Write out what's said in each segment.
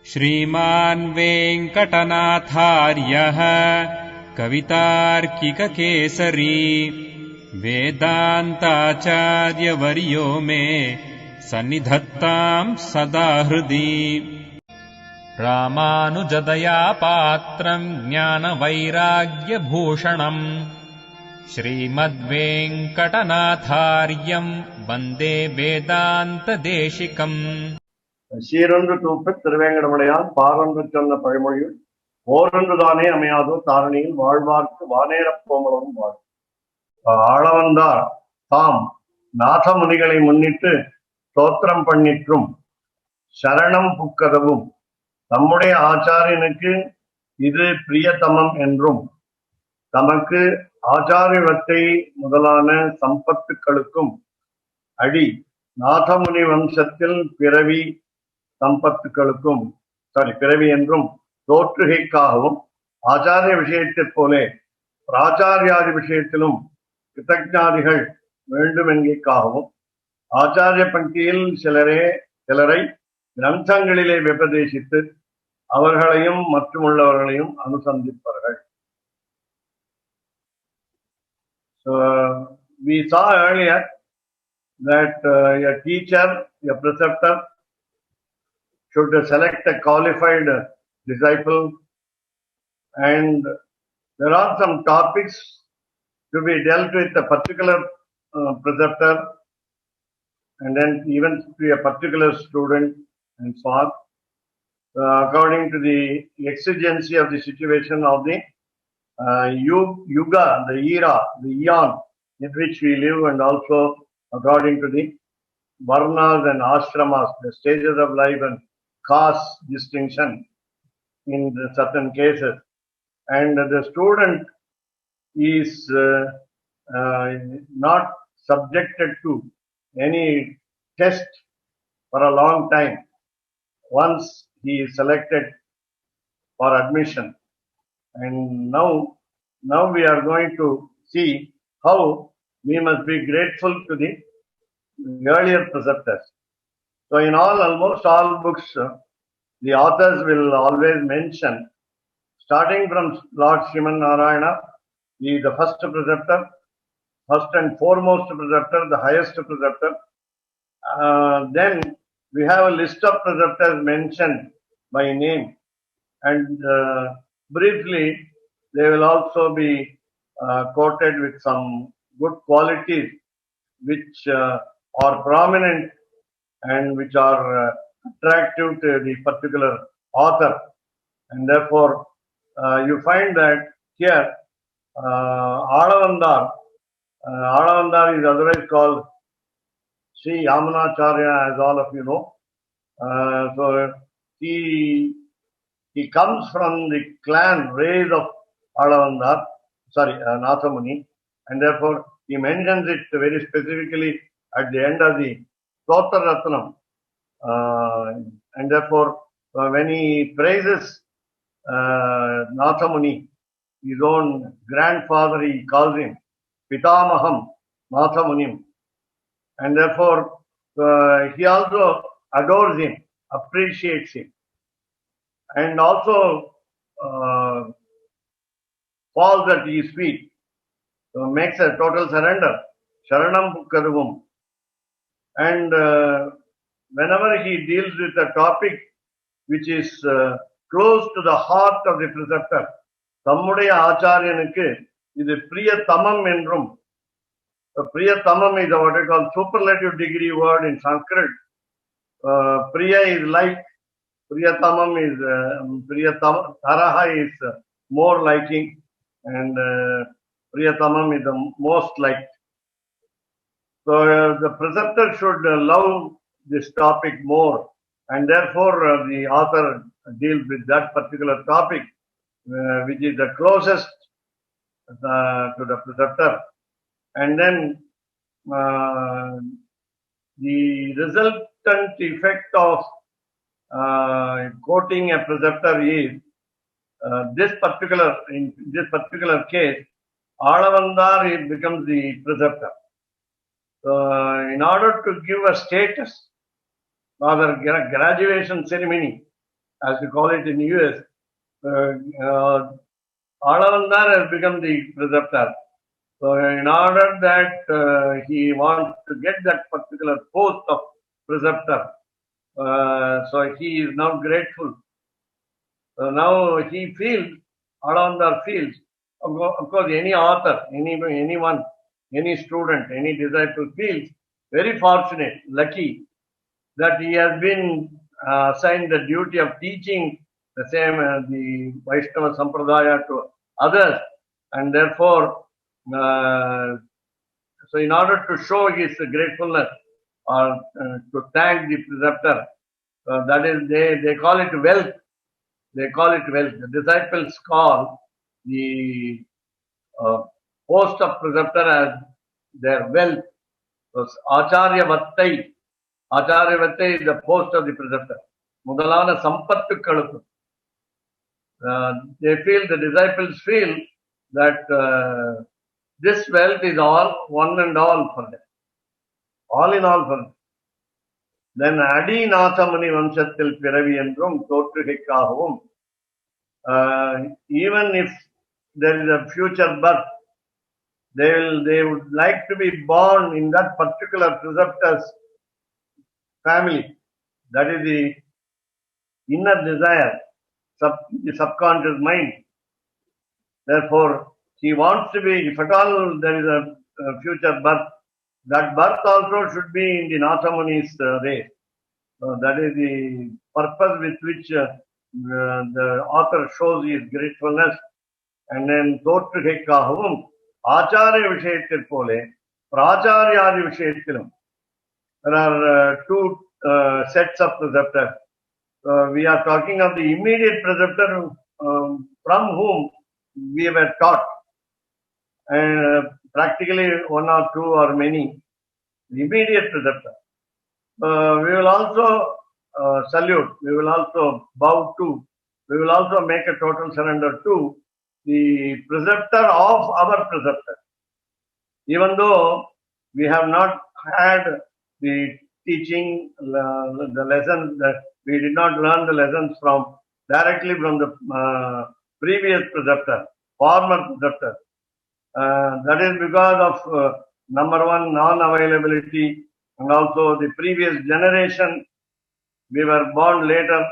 श्रीमान् वेङ्कटनाथार्यः कवितार्किककेसरी वेदान्ताचार्यवर्यो मे सन्निधत्ताम् सदा हृदि। रामानुजदया पात्रम् ज्ञानवैराग्यभूषणम् श्रीमद्वेङ्कटनाथार्यम् वन्दे वेदान्तदेशिकम्। சீரொன்று தூப்பு திருவேங்கடமுடையான் பாரொன்று சொன்ன பழமொழியில் ஓரொன்றுதானே அமையாதோ தாரணியில் வாழ்வார்க்கு வானேரப் போமளவும் வாழ். ஆளவந்தார் தாம் நாதமுனிகளை முன்னிட்டு ஸ்தோத்திரம் பண்ணிற்றும் சரணம் புக்கதவும் தம்முடைய ஆச்சாரியனுக்கு இது பிரியதமம் என்றும் தமக்கு ஆச்சாரியவத்தை முதலான சம்பத்துக்களுக்கும் அடி நாதமுனி வம்சத்தில் பிறவி சம்பத்துக்களுக்கும் பிறவி என்றும் தோற்றுகைக்காகவும் ஆச்சாரிய விஷயத்தைப் போலே பிராச்சாரியாதி விஷயத்திலும் கிருத்தஜாதிகள் வேண்டும் என்கைக்காகவும் ஆச்சாரிய பங்கியில் சிலரை கிரந்தங்களிலே விபதேசித்து அவர்களையும் மற்றுமுள்ளவர்களையும் அனுசந்திப்பார்கள். So we saw earlier that a teacher, a preceptor should select a qualified disciple, and there are some topics to be dealt with a particular preceptor and then even to a particular student and so on, according to the exigency of the situation of the yuga, the era, the eon in which we live, and also according to the varnas and ashramas, the stages of life and caste distinction in certain cases. And the student is not subjected to any test for a long time once he is selected for admission. And now we are going to see how we must be grateful to the earlier preceptors. So in almost all books, the authors will always mention, starting from Lord Sriman Narayana, he is the first preceptor, first and foremost preceptor, the highest preceptor. Then we have a list of preceptors mentioned by name, and briefly they will also be quoted with some good qualities which are prominent and which are attractive to the particular author. And therefore you find that here Alavandar is otherwise called Sri Yamunacharya, as all of you know. So he comes from the clan race of Alavandar, Nathamuni, and therefore he mentions it very specifically at the end of the Stotra Ratnam. And therefore when he praises Nathamuni, his own grandfather, he calls him Pitamaham Nathamunim. And therefore he also adores him, appreciates him, and also falls at his feet, so makes a total surrender, Sharanam Pukkadavum. And whenever he deals with a topic which is close to the heart of the preceptor, Tammudaya Acharyanuku idu Priyatamam endrum. Priyatamam is what I call superlative degree word in Sanskrit. Priya is like, Priyatamam is Taraha is more liking, and Priyatamam is the most liked. So the preceptor should love this topic more, and therefore the author deals with that particular topic which is the closest to the preceptor. And then the resultant effect of quoting a preceptor is in this particular case, Alavandar becomes the preceptor. In order to give a status, rather graduation ceremony as we call it in US, Alavandar has become the preceptor. So in order that he wants to get that particular post of preceptor, so he is now grateful. So now he feels, Alavandar feels, of course any author, anyone, any student, any disciple feels very fortunate, lucky that he has been assigned the duty of teaching the same the Vaishnava Sampradaya to others, and therefore, so in order to show his gratefulness or to thank the preceptor, that is they call it wealth. They call it wealth. The disciples call the post of preceptor as their wealth. So Acharya Vattai. Acharya Vattai is the post of the preceptor. Mudalana Sampattukkalukku. They feel, the disciples feel that this wealth is all, one and all for them. All in all for them. Then Adi Nathamani Vamshathil Piravi Endrum Totrikavum. Even if there is a future birth, they would like to be born in that particular preceptor's family. That is the inner desire, the subconscious mind. Therefore, he wants to be, if at all there is a future birth, that birth also should be in the Nathamuni's race. That is the purpose with which the author shows his gratefulness. And then Totrikavum, Acharya Vishayathil Pole, Pracharyadi Vishayathilum. There are two sets of preceptors. We are talking of the immediate preceptor from whom we were taught, and practically one or two or many, the immediate preceptor. We will also salute, we will also bow to, we will also make a total surrender to the preceptor of our preceptor. Even though we have not had the teaching, the lessons, that we did not learn the lessons directly from the previous preceptor, former preceptor. That is because of number one, non-availability, and also the previous generation. We were born later,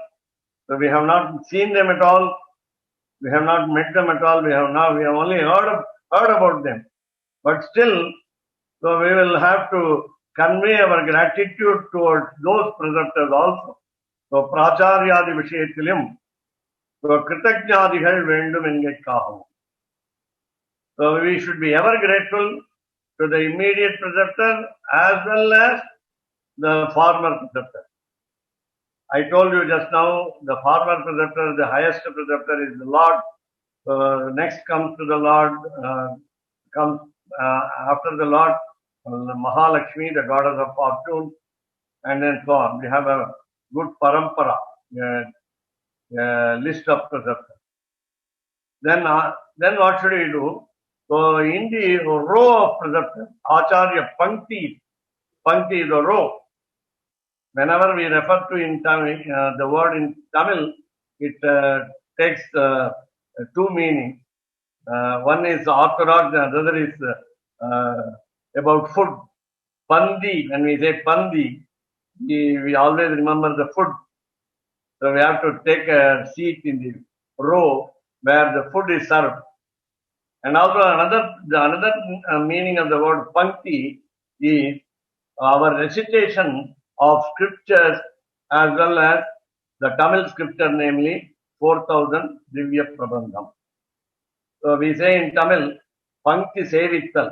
so we have not seen them at all. We have not met them at all. We have only heard about them. But still, so we will have to convey our gratitude towards those preceptors also. So Pracharyadi Vishayathilim, so Kritajnadihal Vendum Engekkahu. So we should be ever grateful to the immediate preceptor as well as the former preceptor. I told you just now, the former preceptor, the highest preceptor is the Lord. Next comes to the Lord, comes after the Lord, Mahalakshmi, the goddess of fortune, and then so on. We have a good parampara, list of preceptors. Then what should we do? So in the row of preceptors, Acharya Pankti is a row. Whenever we refer to in Tamil, the word in Tamil, it takes two meanings. One is orthodox, the other is about food. Pandi, when we say Pandi, we always remember the food. So we have to take a seat in the row where the food is served. And also another meaning of the word Pankti is our recitation of scriptures as well as the Tamil scripture, namely 4,000 Divya Prabandham. So we say in Tamil, Pankti Sevittal.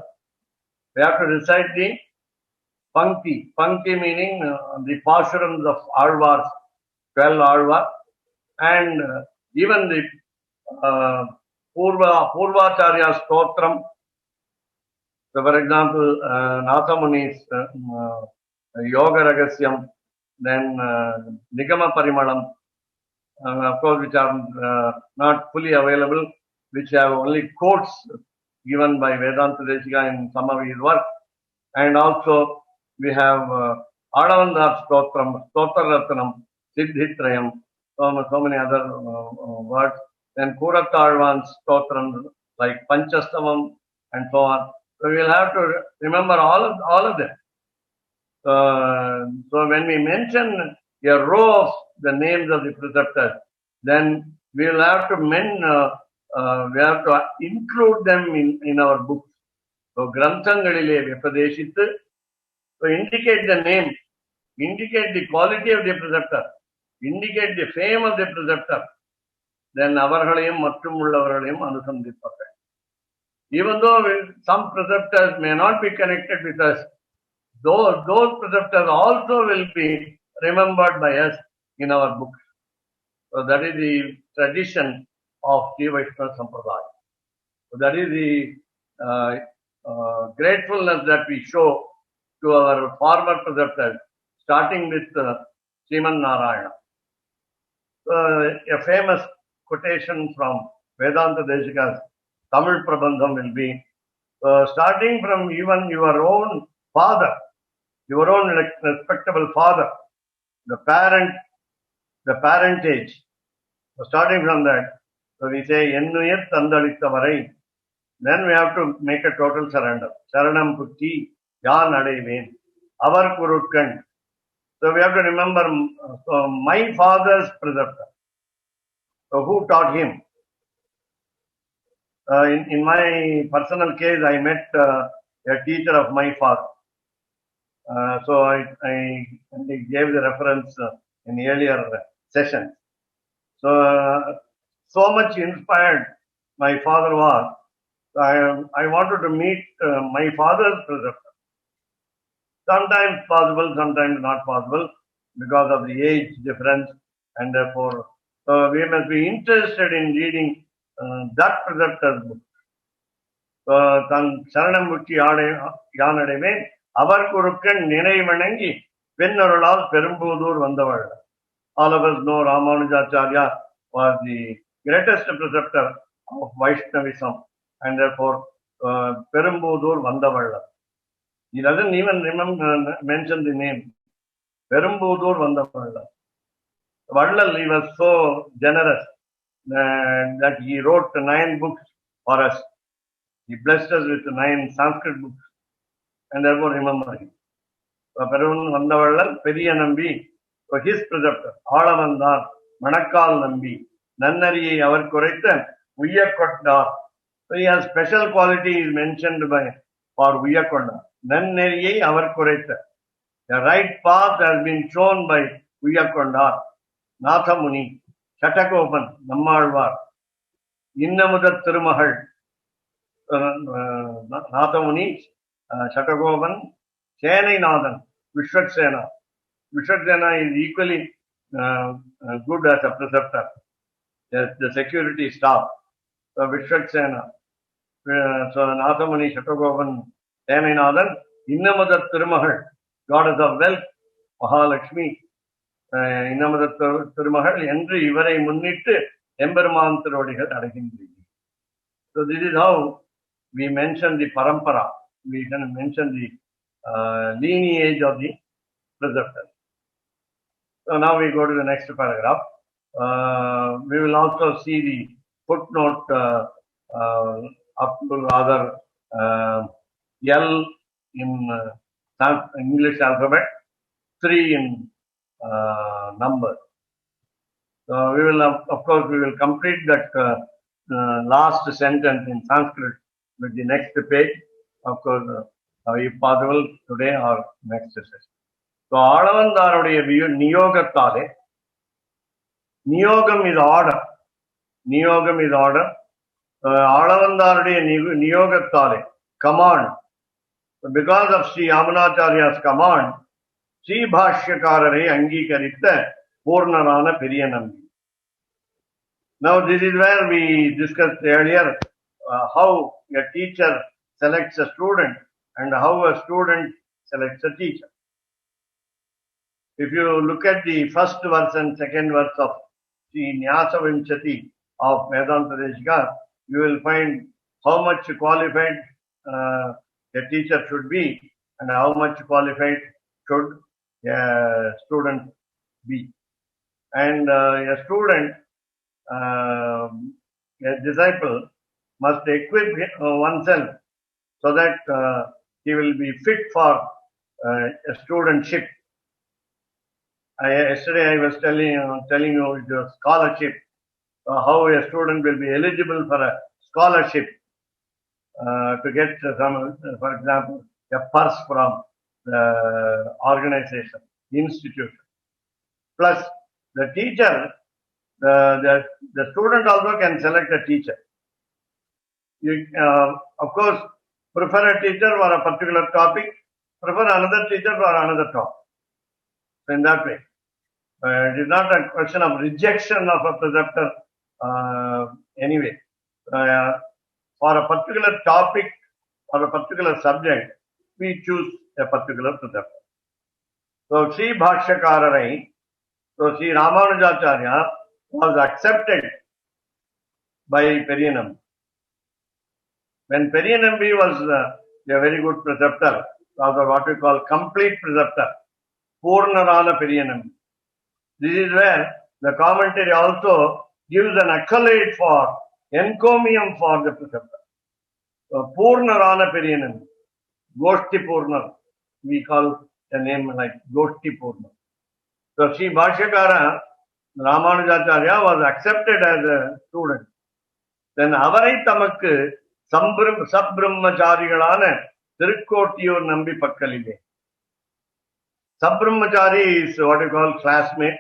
We have to recite the Pankti. Pankti meaning the Pashurams of Alvars, 12 Alvars, and even the Purvacharya Stotram. So for example, Nathamuni's Yoga Ragasyam, then Nigama Parimalam, of course, which are not fully available, which have only quotes given by Vedanta Deshika in some of his work. And also we have Adavandar Stotram, Stotra Ratnam, Siddhitrayam, so many other words. Then Kuratalvan's Stotram, like Panchastavam and so on. So we will have to remember all of them. So when we mention a row of the names of the preceptors, then we will have to we have to include them in our books. So Granthangalile Vyapadeshittu, so indicate the name, indicate the quality of the preceptor, indicate the fame of the preceptor, then avargalayum mattum ullavargalayum anusandhippakkal. Even though some preceptors may not be connected with us, those preceptors also will be remembered by us in our books. So that is the tradition of Sri Vaishnava Sampradaya. So that is the gratefulness that we show to our former preceptors, starting with Sriman Narayana. A famous quotation from Vedanta Deshika's Tamil Prabandham will be, starting from even your own father, your own respectable father, the parentage, so starting from that, so we say, Ennuyir Tandalitavarai, then we have to make a total surrender. Saranam Putti, Yan Adeven, Avar Kurukkan. So we have to remember my father's preceptor. So who taught him? In my personal case, I met a teacher of my father. So I gave the reference in earlier sessions. So much inspired my father was. I wanted to meet my father's preceptor. Sometimes possible, sometimes not possible because of the age difference, and therefore we must be interested in reading that preceptor's book. Tan Saranam Mutti Yanadeve, Avar Kurukkan Ninai Venaralal Perumbudur Vandavada. All of us know Ramanujacharya was the greatest preceptor of Vaishnavism, and therefore Perumbudur Vandavada. He doesn't even mention the name. Perumbudur Vandavada. Vallal, he was so generous that he wrote 9 books for us. He blessed us with 9 Sanskrit books, and therefore remember him. Perun Vandavallal, Periya Nambi, so his preceptor, Alavandar, Manakkal Nambi, Nannariye Avar Kuraitha, Uyakkottar. So he has special qualities mentioned for Uyakkottar. Nannariye Avar Kuraitha. The right path has been shown by Uyakkottar, Nathamuni, Chatakopan, Nammalvar, Innamuda Tirumahal, Nathamuni, Chatakopan, Senainathan, Vishwaksena. Vishwaksena is equally good as a preceptor. The security staff. So Vishwaksena. So Nathamuni, Chatakopan, Senainathan, Innamuda Tirumahal, goddess of wealth, Mahalakshmi, Innamuda Tirumahal, என்று இவரை முன்னிட்டு எம்பெருமான் திருவடிகள் அடைகின்றீர்கள். So this is how we mention the parampara. We can mention the lineage of the preceptor. So now we go to the next paragraph. We will also see the footnote up to rather L in English alphabet, 3 in number. So we will, of course, we will complete that last sentence in Sanskrit with the next page, of course, if possible today or next session. So Alavandaruடைய நியோகத்தாலே, நியோகம் is order. நியோகம் is order. Alavandaruடைய நியோகத்தாலே, command. So because of Sri Yamunacharya's command, Sri Bhashyakarare Angikaritta Purnarana Periyanambi. Now this is where we discussed earlier how a teacher selects a student and how a student selects a teacher. If you look at the first verse and second verse of the Nyasa Vimshati of Vedanta Deshika, you will find how much qualified a teacher should be and how much qualified should a student be. And a student, a disciple, must equip oneself so that he will be fit for a studentship. Yesterday I was telling you the scholarship, how a student will be eligible for a scholarship to get some, for example, a purse from the organization, institution. Plus, the teacher, the student also can select a teacher. You, of course, prefer a teacher for a particular topic, prefer another teacher for another topic. So in that way, it is not a question of rejection of a preceptor anyway. For a particular topic or a particular subject, we choose a particular preceptor. So Sri Bhashyakararai, so Sri Ramanujacharya was accepted by Periyanambi. When Periyanambi was a very good preceptor, or what we call complete preceptor, Purnarana Periyanambi. This is where the commentary also gives an accolade for encomium for the preceptor. So Purnarana Periyanambi, Goshti Purna, we call a name like Goshti Purna. So Sri Bhashyakara Ramanujacharya was accepted as a student. Then avarai tamakku சப்ரம்மச்சாரிகளான Thirukoshtiyur நம்பி பக்கலிலே. Sabbrahmachari is what you call classmate,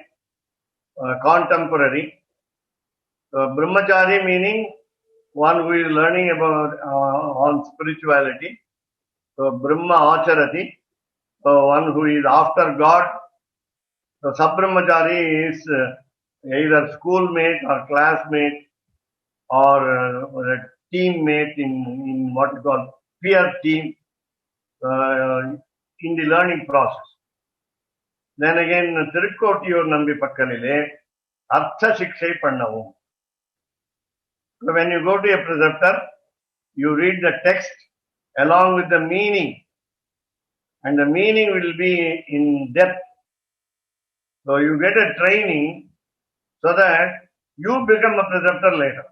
contemporary. Brahmachari meaning one who is learning about on spirituality. So Brahma Acharati, so one who is after God. So Sabbrahmachari is either schoolmate or classmate or a teammate in what you call peer team in the learning process. Then again, Tirukkottiyur Nambi Pakkalile, Artha Shikshay Pannavum. So when you go to a preceptor, you read the text along with the meaning, and the meaning will be in depth. So you get a training so that you become a preceptor later.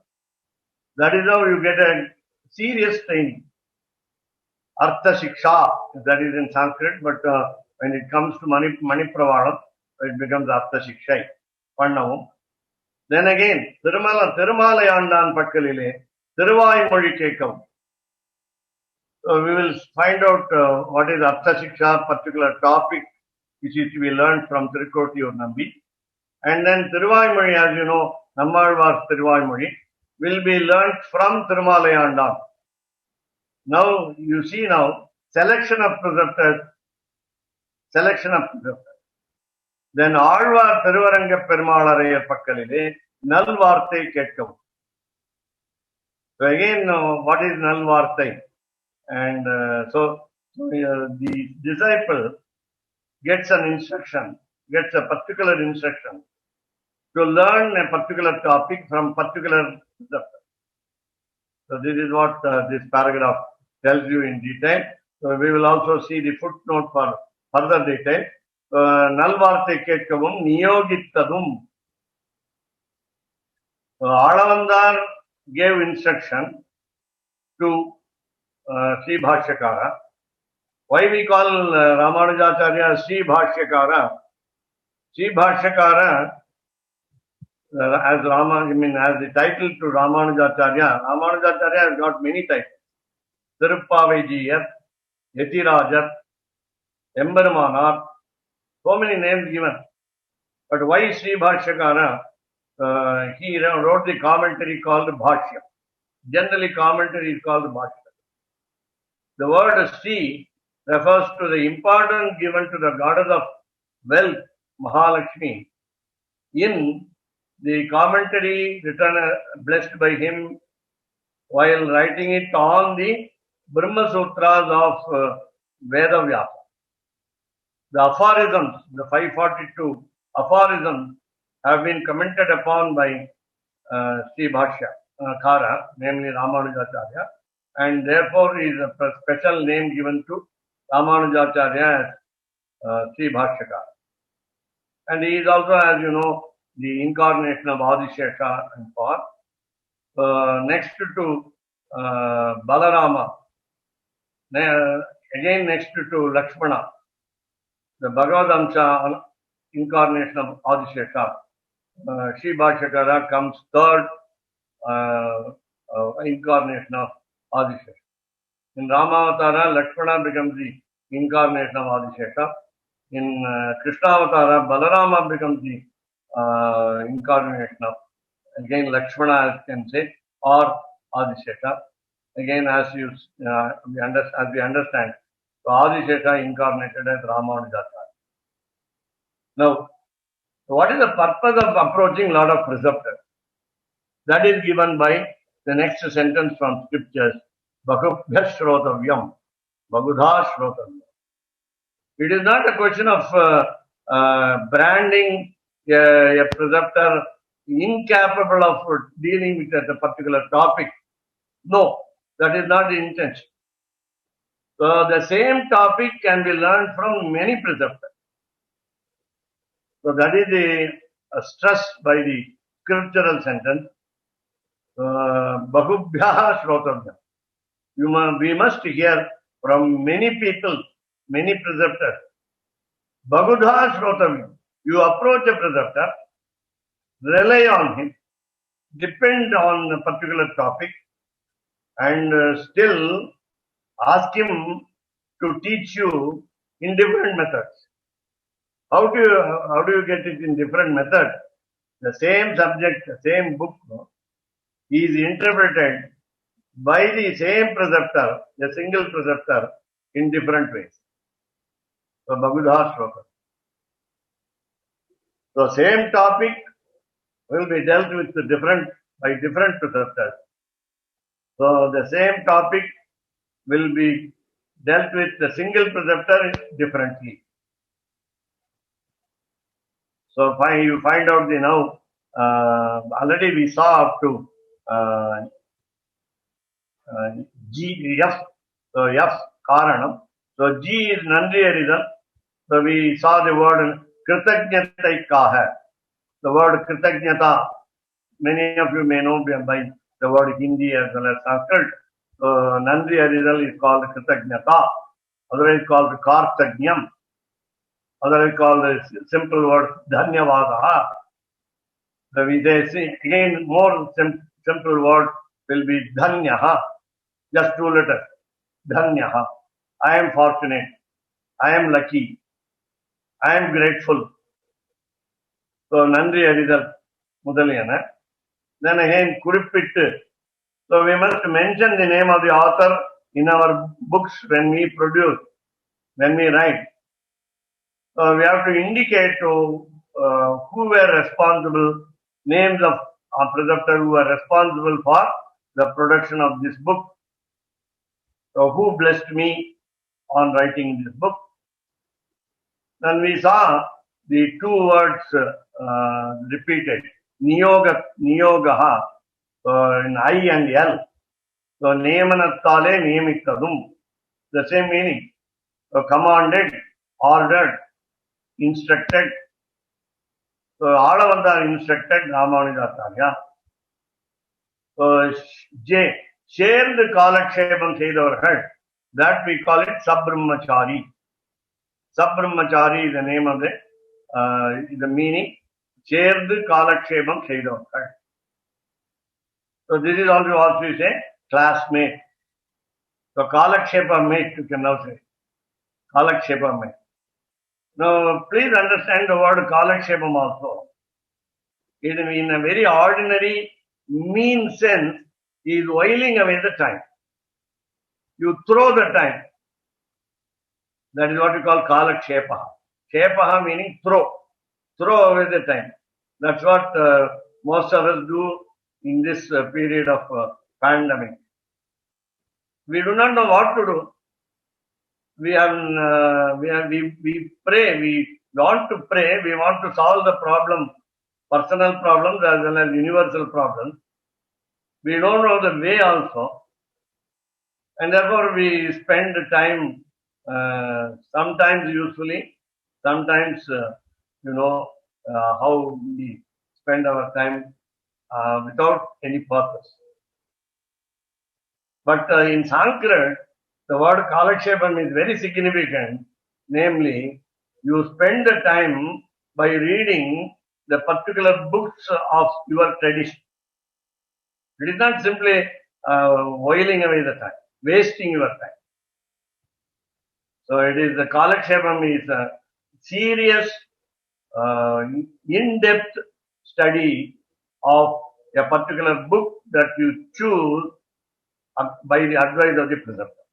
That is how you get a serious training. Artha Shiksha, that is in Sanskrit, but when it comes to Manipravalam, it becomes Artha Shikshay. Pannavum. Then again, Tirumalayandan Pakkalile, Tiruvayimozhi Kekkavum. So we will find out what is Artha Shiksha, particular topic which is to be learned from Tirukkottiyur Nambi. And then Tiruvayimozhi, as you know, Nammalvar's Tiruvayimozhi, will be learnt from Tirumalayandan. Now, you see now, selection of preceptors. Then Alvar Thiruvaranga Perumalarayar Pakkalile, Nalvarthai Ketkavum. So again, what is Nalvarthai? And so the disciple gets an instruction, gets a particular instruction to learn a particular topic from particular preceptor. So this is what this paragraph tells you in detail. So we will also see the footnote for further detail. Nalvarthai Ketkavum Niyogittadum. Alavandar gave instruction to Sri Bhashyakara. Why we call Ramanujacharya Sri Bhashyakara? Sri Bhashyakara, as the title to Ramanujacharya. Ramanujacharya has got many titles. Tiruppaveijiyar, Yetirajar, Emberumanar, so many names given. But why Sri Bhashyakara? He wrote the commentary called Bhashya. Generally, commentary is called Bhashya. The word Sri refers to the importance given to the goddess of wealth, Mahalakshmi, in the commentary written blessed by him while writing it on the Brahma Sutras of Vedavyasa. The aphorisms, the 542 aphorisms, have been commented upon by Sri Bhashyakara, namely Ramanujacharya, and therefore is a special name given to Ramanujacharya as Sri Bhashyakara. And he is also, as you know, the incarnation of Adishesha and for. Next to Balarama, again next to Lakshmana, the Bhagavad Amsa incarnation of Adishesha. Sri Bhashakara comes third incarnation of Adishesha. In Ramavatara, Lakshmana becomes the incarnation of Adishesha. In Krishnavatara, Balarama becomes the incarnation of, again, Lakshmana, as can say, or Adishesha. Again, as we understand, so Adishesha incarnated as Ramanujacharya. Now, what is the purpose of approaching Lord of Preceptor? That is given by the next sentence from scriptures, Bahubhya Shrotavyam, Bahudha Shrotavyam. It is not a question of branding a preceptor incapable of dealing with a particular topic. No, that is not the intention. So the same topic can be learned from many preceptors. So that is the stress by the scriptural sentence. Bahubhya Shrotavyam. We must hear from many people, many preceptors. Bahudha Shrotavyam. You approach a preceptor, rely on him, depend on a particular topic, and still ask him to teach you in different methods. How do you get it in different methods? The same subject, the same book, is interpreted by the same preceptor, a single preceptor, in different ways. So Bahudha Shloka. So same topic will be dealt with by different preceptors. So the same topic will be dealt with the single preceptor differently. So you find out the now, already we saw up to G, F, so F, Karanam. So G is Nandri Arizal. So we saw the word Kritagnyata Kaha. The word Kritagnyata, many of you may know by the word Hindi as well as Sanskrit. So Nandri Arizal is called Kritagnyata, otherwise called Kartagnyam, otherwise called the simple word Dhanyavadaha. So we say again more simple word will be Dhanyaha, just two letters. Dhanyaha. I am fortunate. I am lucky. I am grateful. So Nandri Arizal Mudaliyana. Then again Kuripittu. So we must mention the name of the author in our books when we produce, when we write. So we have to indicate to who were responsible, names of preceptors who were responsible for the production of this book. So who blessed me on writing this book? Then we saw the two words repeated, Niyogaha, in I and L. So Niyamanattale Niyamittadum, the same meaning. So commanded, ordered, instructed. So all of us are instructed Ramanujacharya. So J, shared Kalakshepam Sedavargal, that we call it Sabbrahmachari. Sabbrahmachari is the name of the meaning. Shared Kalakshepam Sedavargal. So this is also what we say, classmate. So Kalakshepa mate, you can now say. Kalakshepa mate. Now please understand the word Kalakshepam also. In a very ordinary, mean sense, he is whiling away the time. You throw the time. That is what we call Kalakshepa. Shepaha meaning throw. Throw away the time. That's what most of us do in this period of pandemic. We do not know what to do. We pray. We want to pray. We want to solve the problem, personal problems as well as universal problems. We don't know the way also, and therefore we spend time. Sometimes usefully, sometimes how we spend our time without any purpose. But in Sanskrit, the word kalakshepam is very significant. Namely, you spend the time by reading the particular books of your tradition. It is not simply whiling away the time, wasting your time. So it is the kalakshepam is a serious, in-depth study of a particular book that you choose by the advice of the preceptor.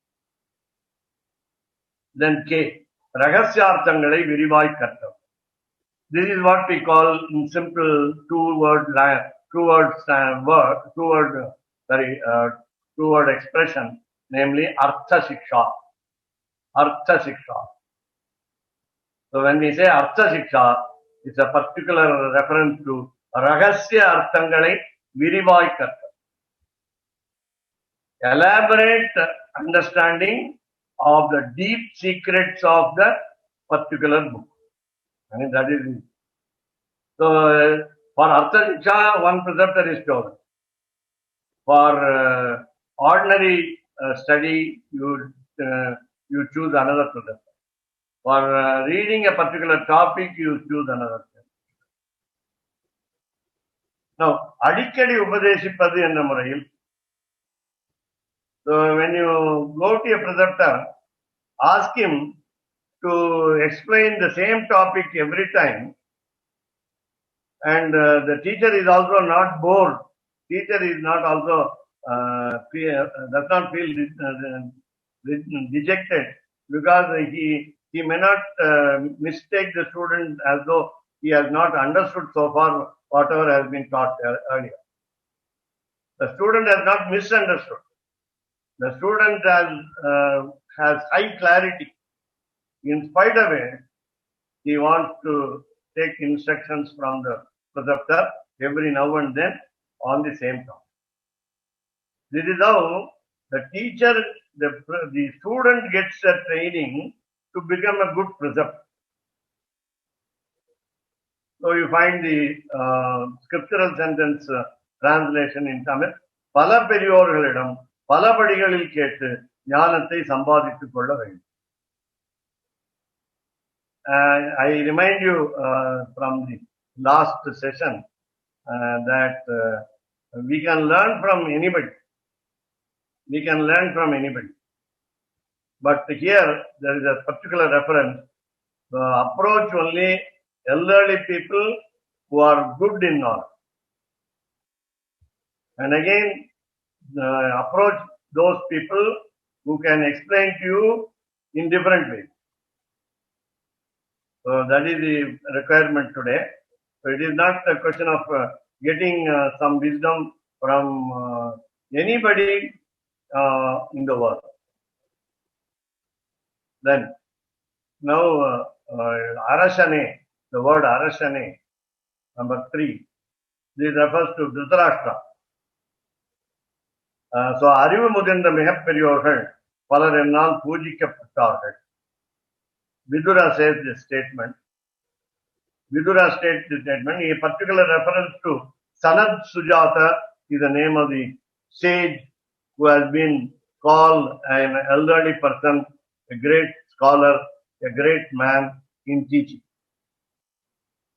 Then K. Rahasyarthangalai virivaai kattam. This is what we call in simple two-word expression, namely Artha Shiksha. Artha Shiksha. So when we say Artha Shiksha, it's a particular reference to Rahasya Arthangalai virivaai kattam. Elaborate understanding of the deep secrets of the particular book. I mean, that is it. So, for Artha Shiksha, one preceptor is chosen. For ordinary study, you choose another preceptor. For reading a particular topic, you choose another preceptor. Now, Adikadi Upadeshipadu enna murayil. So, when you go to a preceptor, ask him to explain the same topic every time, and the teacher is also not bored. Teacher is not also does not feel dejected, because he may not mistake the student as though he has not understood so far whatever has been taught earlier. The student has not misunderstood. The student has high clarity. In spite of it, he wants to take instructions from the preceptor every now and then on the same topic. This is how the teacher, the student gets a training to become a good preceptor. So you find the scriptural sentence translation in Tamil. Pala periyorgalidam pala padigalil kettu ஞானத்தை சம்பாதித்துக் கொள்ள வேண்டும். I remind you from the last session that we can learn from anybody. We can learn from anybody. But here there is a particular reference. Approach only elderly people who are good in knowledge. And again, approach those people who can explain to you in different ways. So that is the requirement today. So it is not a question of getting some wisdom from anybody in the world. Then, now Arashane, the word Arashane, number 3, this refers to Dhritarashtra. So, அறிவு முதிர்ந்த மிகப்பெரியோர்கள் பலர் என்னால் பூஜிக்கப்பட்டார்கள். Vidura says this statement. Vidura states this statement. A particular reference to Sanad Sujata is the name of the sage who has been called an elderly person, a great scholar, a great man in teaching.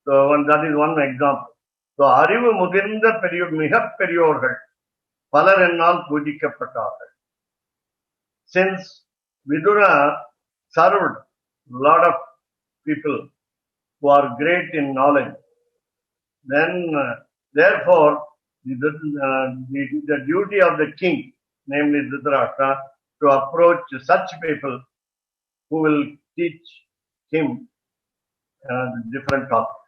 So that is one example. So அறிவு முதிர்ந்த மிகப்பெரியோர்கள் பலர் என்னால் பூஜிக்கப்பட்டார்கள். Since Vidura served a lot of people who are great in knowledge, then therefore the duty of the king, namely Dhritarashtra, to approach such people who will teach him different topics.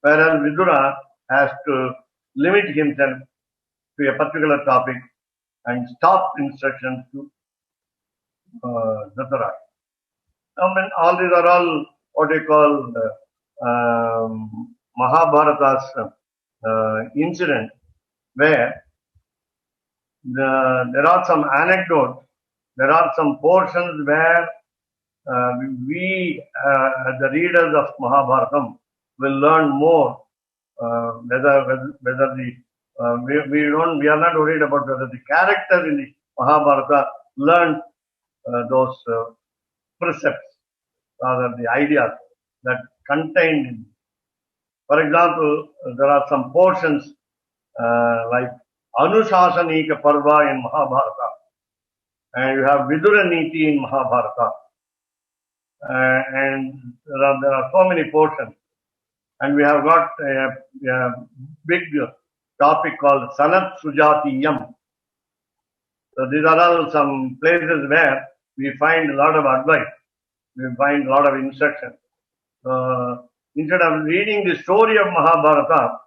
Whereas Vidura has to limit himself to a particular topic and stop instructions to Dhritarashtra. I mean, all these are all what we call Mahabharata's incident, where there are some anecdotes, there are some portions where we, the readers of Mahabharatam, will learn more whether the we are not worried about whether the character in the Mahabharata learned those precepts, rather the ideas that contained in. For example, there are some portions like Anushasanika Parva in Mahabharata, and you have Vidura Niti in Mahabharata, and there are so many portions. And we have got a big topic called Sanat Sujatiyam. So these are all some places where we find a lot of advice, we find a lot of instruction. Instead of reading the story of Mahabharata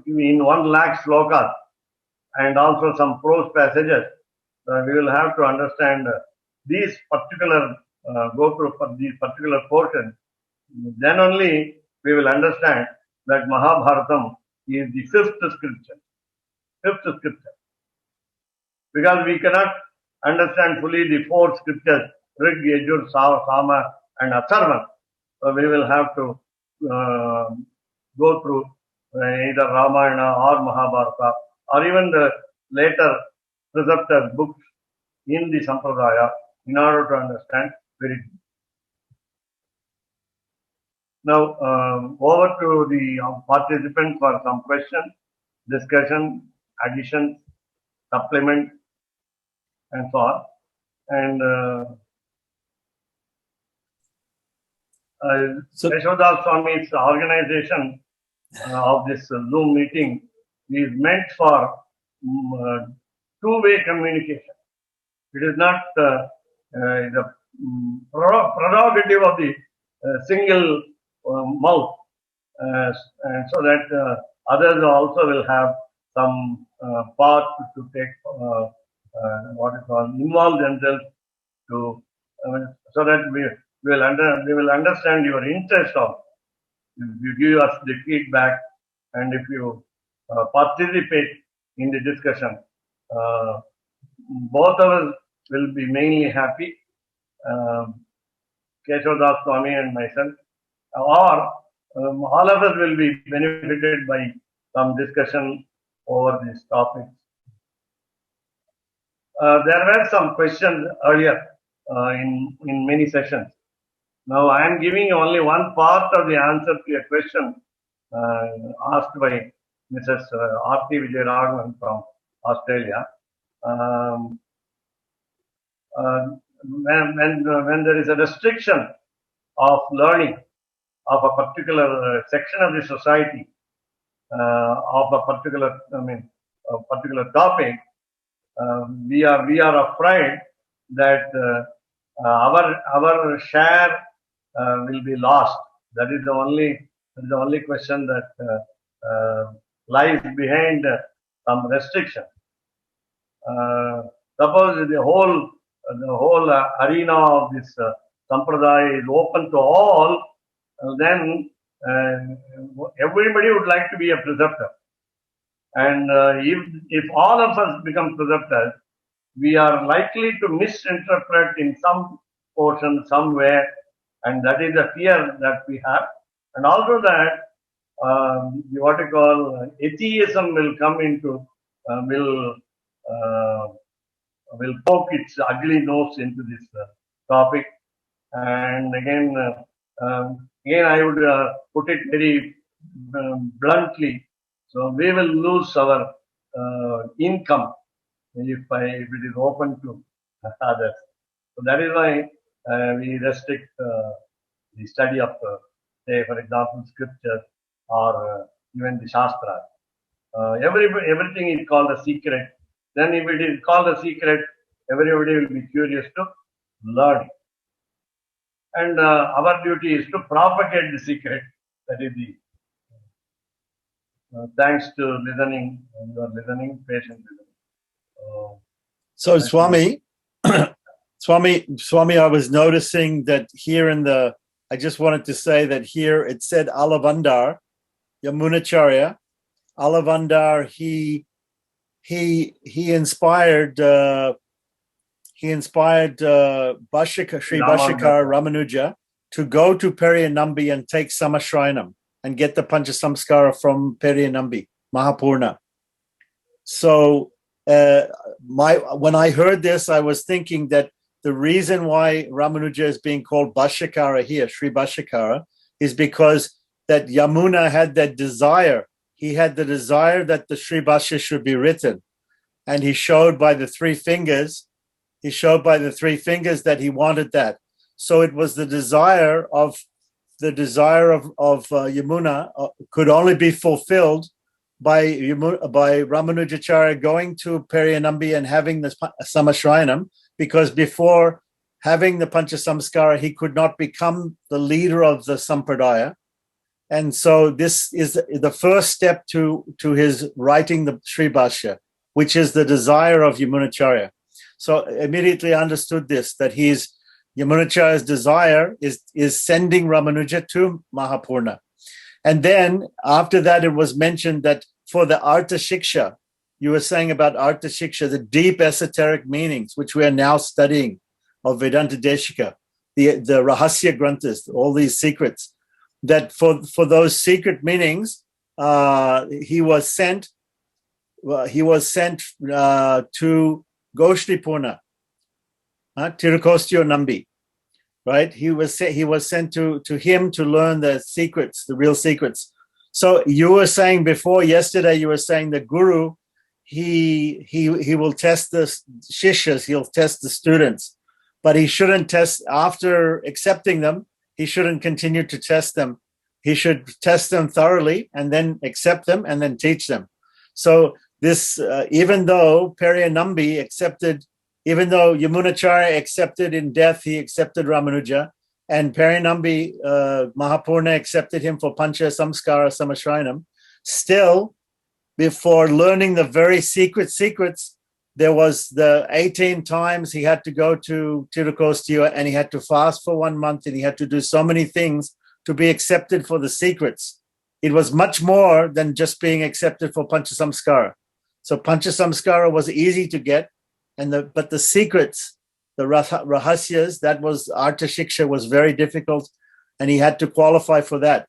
in 1 lakh slokas and also some prose passages, we will have to understand these particular, go through these particular portions. Then only we will understand that Mahabharatam is the fifth scripture. Fifth scripture. Because we cannot understand fully the 4 scriptures, Rig, Yajur, Sama and Atharva. So we will have to go through either Ramayana or Mahabharata or even the later preceptor books in the Sampradaya in order to understand very deep. Now, over to the participants for some questions, discussion, additions, supplement, and so on. And Yashoda Swami's organization of this Zoom meeting is meant for two-way communication. It is not the prerogative of the single mouth, and so that others also will have some part to take, what is called, involve themselves to, so that we will understand your interest of. If you give us the feedback and if you participate in the discussion, both of us will be mainly happy, Keshav Swami and myself, or all of us will be benefited by some discussion over these topics. There were some questions earlier in many sessions. Now I am giving only one part of the answer to a question asked by Mrs. Aarti Vijayaraghavan from Australia. When there is a restriction of learning of a particular section of the society, of a particular, a particular topic, we are afraid that our share will be lost. That is the only question that lies behind some restriction. Suppose the whole arena of this Sampradaya is open to all, then everybody would like to be a preceptor. And if all of us become preceptors, we are likely to misinterpret in some portion, somewhere, and that is the fear that we have. And also that what you call atheism will come into, will poke its ugly nose into this topic. And again I would put it very bluntly. So we will lose our income if it is open to others. So that is why we restrict the study of, say, for example, scriptures or even the Shastra. Everything is called a secret. Then if it is called a secret, everybody will be curious to learn. And our duty is to propagate the secret. That is the thanks to listening, and your listening, patient listening. So Swami, Swami, I was noticing that here I just wanted to say that here it said Alavandar, Yamunacharya. Alavandar, he inspired Sri Bhashikar Ramanuja to go to Periyanambi and take Samashrinam. and get the Panchasamskara from Periyanambi, Mahapurna. So when I heard this, I was thinking that the reason why Ramanuja is being called Bhashyakara here, Sri Bhashyakara, is because that Yamuna had that desire. He had the desire that the Sri Bhashya should be written. And he showed by the three fingers, that he wanted that. So it was the desire of Yamuna could only be fulfilled by Ramanujacharya going to Periyanambi and having the Samashrayanam, because before having the Panchasamskara, he could not become the leader of the Sampradaya. And so this is the first step to his writing the Sri Bhashya, which is the desire of Yamunacharya. So immediately I understood this, that Yamunacharya's desire is sending Ramanuja to Mahapurna. And then after that, it was mentioned that for the Artha Shiksha, you were saying about Artha Shiksha, the deep esoteric meanings, which we are now studying of Vedanta Deshika, the Rahasya Granthas, all these secrets, that for those secret meanings, he was sent to Goshtipurna, Tirukostyo Nambi, right? He was sent to him to learn the secrets, the real secrets. So you were saying yesterday, you were saying the Guru, he will test the Shishyas, he'll test the students, but he shouldn't test after accepting them. He shouldn't continue to test them. He should test them thoroughly and then accept them and then teach them. So this, even though Periyanambi accepted, even though Yamunacharya accepted in death, he accepted Ramanuja, and Periyanambi, Mahapurna accepted him for Pancha Samskara Samashrayanam, still, before learning the very secrets, there was the 18 times he had to go to Tirukostya, and he had to fast for 1 month, and he had to do so many things to be accepted for the secrets. It was much more than just being accepted for Panchasamskara. So Panchasamskara was easy to get, but the secrets, the Rahasyas, that was Artha Shiksha, was very difficult, and he had to qualify for that.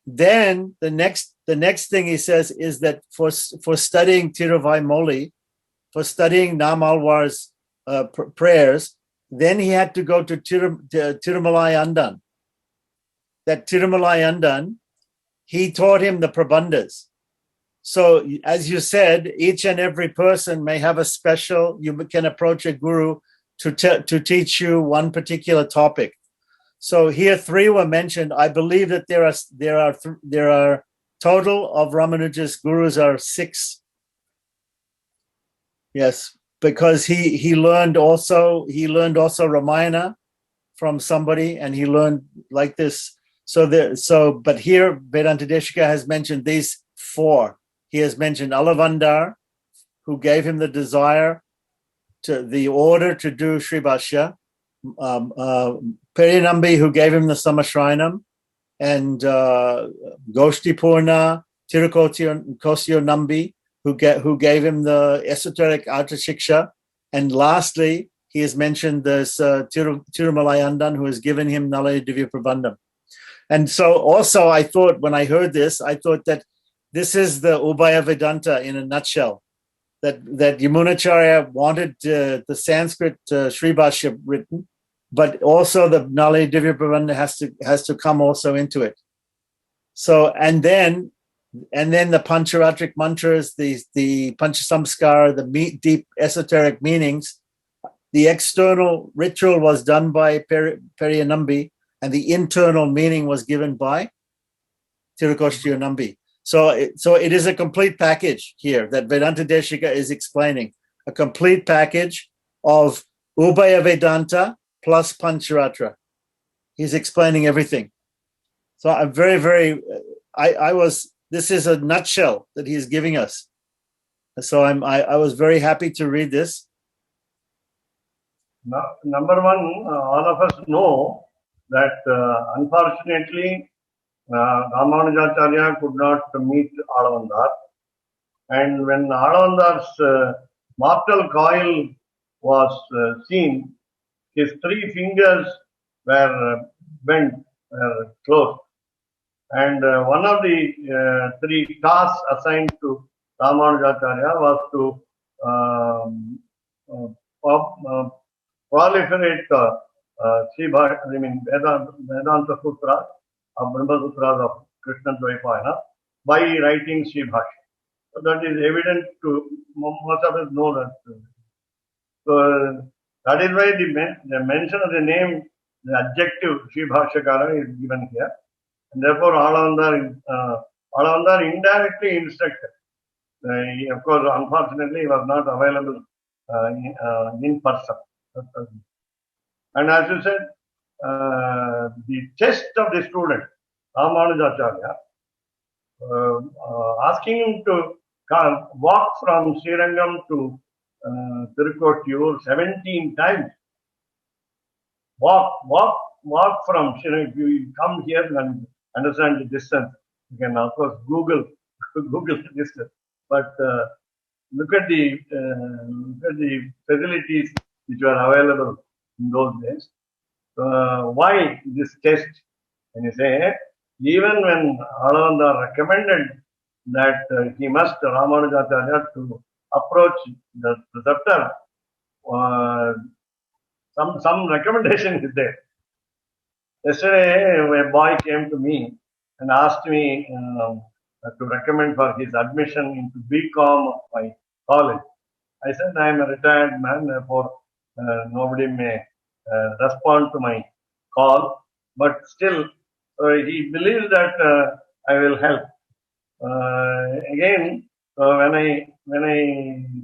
Then the next thing he says is that for studying Tiruvaimoli, for studying Namalwar's prayers, then he had to go to Tirumalayandan. That Tirumalayandan, he taught him the Prabandhas. So as you said, each and every person may have a special, you can approach a guru to teach you one particular topic. So here 3 were mentioned. I believe that there are total of Ramanuja's gurus are 6. Yes, because he learned also Ramayana from somebody, and he learned like this. But here Vedanta Deshika has mentioned these 4. He has mentioned Alavandar, who gave him the desire, the order to do Sri Bhashya, Periyanambi, who gave him the Samashrayanam, and Goshtipurna, Tirukostyo Nambi, who gave him the esoteric Artha Shiksha, and lastly, he has mentioned this Tirumalayandan, who has given him Nalaya Divya Prabandham. And so also I thought, when I heard this, I thought that this is the Ubhaya Vedanta in a nutshell, that Yamunacharya wanted the Sanskrit Sri Bhashya written, but also the Nalaya Divya Prabandha has to come also into it. So, and then the Pancharatric mantras, the Panchasamskara, the deep esoteric meanings, the external ritual was done by Periyanambi, and the internal meaning was given by Tirukostya Nambi. So it is a complete package here that Vedanta Deshika is explaining, a complete package of Ubhaya Vedanta plus Pancharatra. He's explaining everything. So I'm very, very, this is a nutshell that he's giving us. So I was very happy to read this. Number one, all of us know that unfortunately Ramanujacharya could not meet Alavandar, and when Alavandar's mortal coil was seen, his 3 fingers were bent, closed, And one of the three tasks assigned to Ramanujacharya was to proliferate Vedanta Sutras, Brahma Sutras of Krishna Dvaipayana by writing Sri Bhashya. So that is evident to most of us know that. So that is why the mention of the name, the adjective Sri Bhashyakara is given here. And therefore, Alandar indirectly instructed. Of course, unfortunately, he was not available in person. And as you said, the test of the student, Ramanujacharya, asking him to walk from Srirangam to Tirukottur 17 times. Walk from Srirangam. You come here and understand the distance. You can, of course, Google the distance. But look at the facilities which were available in those days. Why this test? And you say, even when Alandar recommended that he must Ramanujacharya to approach the preceptor, some recommendation is there. Yesterday, a boy came to me and asked me to recommend for his admission into BCom of my college. I said, I am a retired man, therefore nobody may respond to my call. But still, he believes that I will help. Again, when I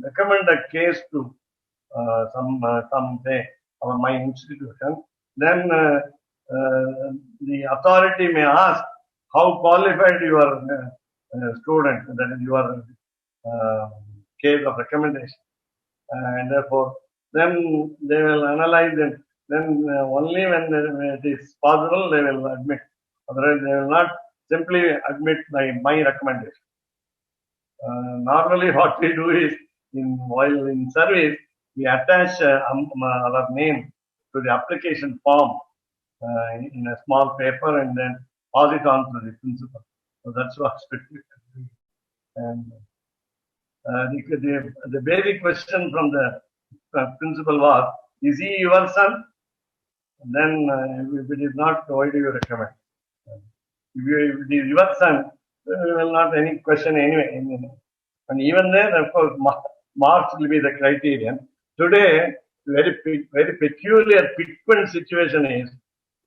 recommend a case to some say my institution, then the authority may ask how qualified your student, that is your case of recommendation, and therefore then they will analyze it. Then only when it is possible they will admit. Otherwise, they will not simply admit my recommendation. Normally, what we do is, while in service, we attach our name to the application form in a small paper and then pass it on to the principal. So that's what we do. And the basic question from the principal was, is he your son? And then if it is not, why do you recommend? If it is your son, there will not any question anyway. And even then, of course, marks will be the criterion. Today, very peculiar, piquant situation is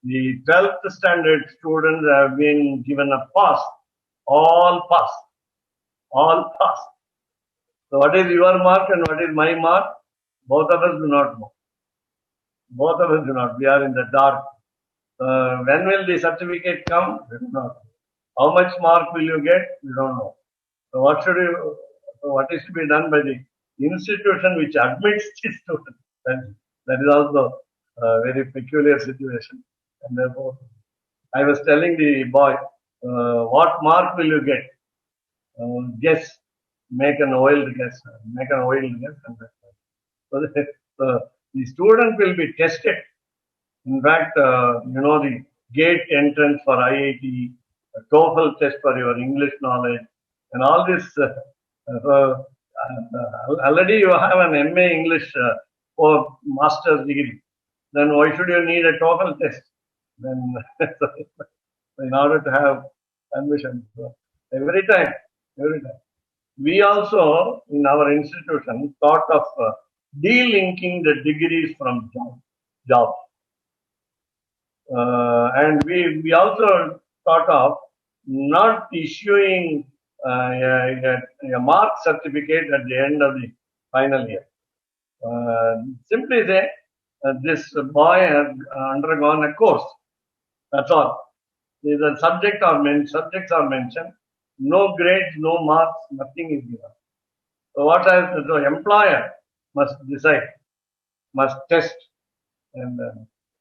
the 12th standard students have been given a pass, all pass. So what is your mark and what is my mark? Both of us do not know. Both of us do not. We are in the dark. When will the certificate come? We do not know. How much mark will you get? We don't know. So what is to be done by the institution which admits the student? That is also a very peculiar situation. And therefore, I was telling the boy, what mark will you get? Guess. Make an oiled guess. So the student will be tested. In fact, the gate entrance for IIT, TOEFL test for your English knowledge, and all this. Already you have an MA English or master's degree. Then why should you need a TOEFL test? Then in order to have admission, every time. We also, in our institution, thought of delinking the degrees from jobs. And we also thought of not issuing a mark certificate at the end of the final year. Simply say, this boy has undergone a course. That's all. The subjects are mentioned. No grades, no marks, nothing is given. So the employer must decide, must test. And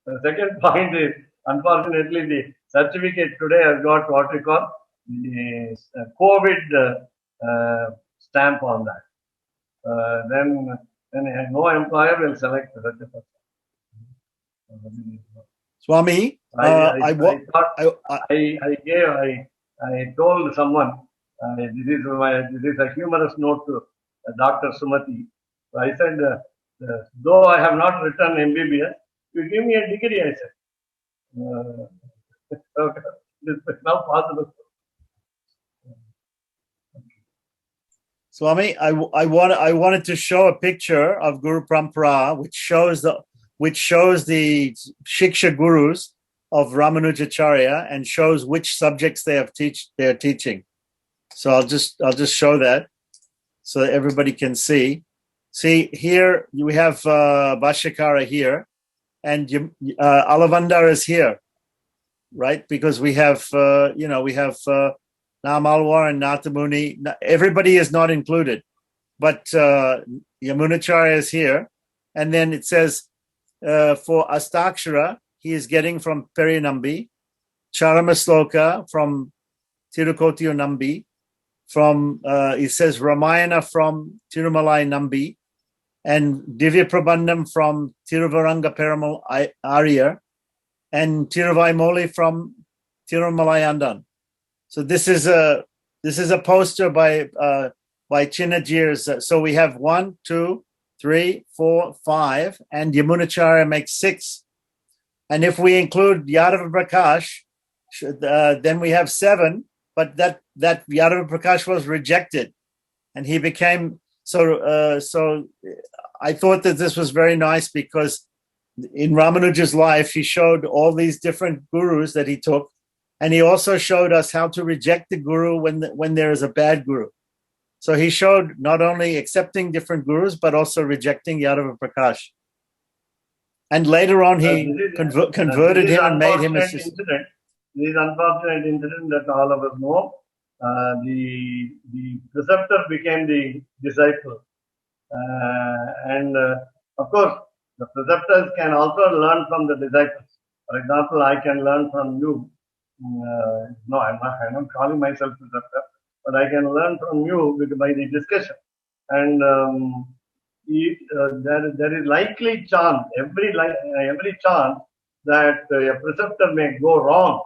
the second point is, unfortunately, the certificate today has got what we call the COVID stamp on that. Then no employer will select such a person. Swami, I thought I I told someone this is a humorous note to Dr. Sumati. So I said, though I have not written MBBS, you give me a degree. I said, okay, this is now possible. Swami, I wanted to show a picture of Guru Parampara, which shows the Shiksha Gurus of Ramanujacharya and shows which subjects they are teaching. So I'll just show that so that everybody can see. See here we have Bhashyakara here, and Alavandar is here, right? Because we have Namalwar and Nathamuni. Everybody is not included, but Yamunacharya is here. And then it says for Astakshara, he is getting from Perinambi, Charamasloka from Tirukotio Nambi, from it says Ramayana from Tirumalai Nambi, and Divya Prabandham from Tiruvaranga Perumal Arya, and Tiruvaimoli from Tirumalai Andan. So this is a poster by Chinnajirs. So we have 1, 2, 3, 4, 5, and Yamunacharya makes 6. And if we include Yadava Prakash, then we have 7. But that Yadava Prakash was rejected, and he became so. I thought that this was very nice because in Ramanuja's life he showed all these different gurus that he took. And he also showed us how to reject the guru when there is a bad guru. So he showed not only accepting different gurus, but also rejecting Yadava Prakash. And later on, he converted him and made him a sister. This is unfortunate incident that all of us know. The preceptor became the disciple. And of course, the preceptors can also learn from the disciples. For example, I can learn from you. No, I'm not calling myself preceptor, but I can learn from you by the discussion. And there is likely chance, every chance that a preceptor may go wrong.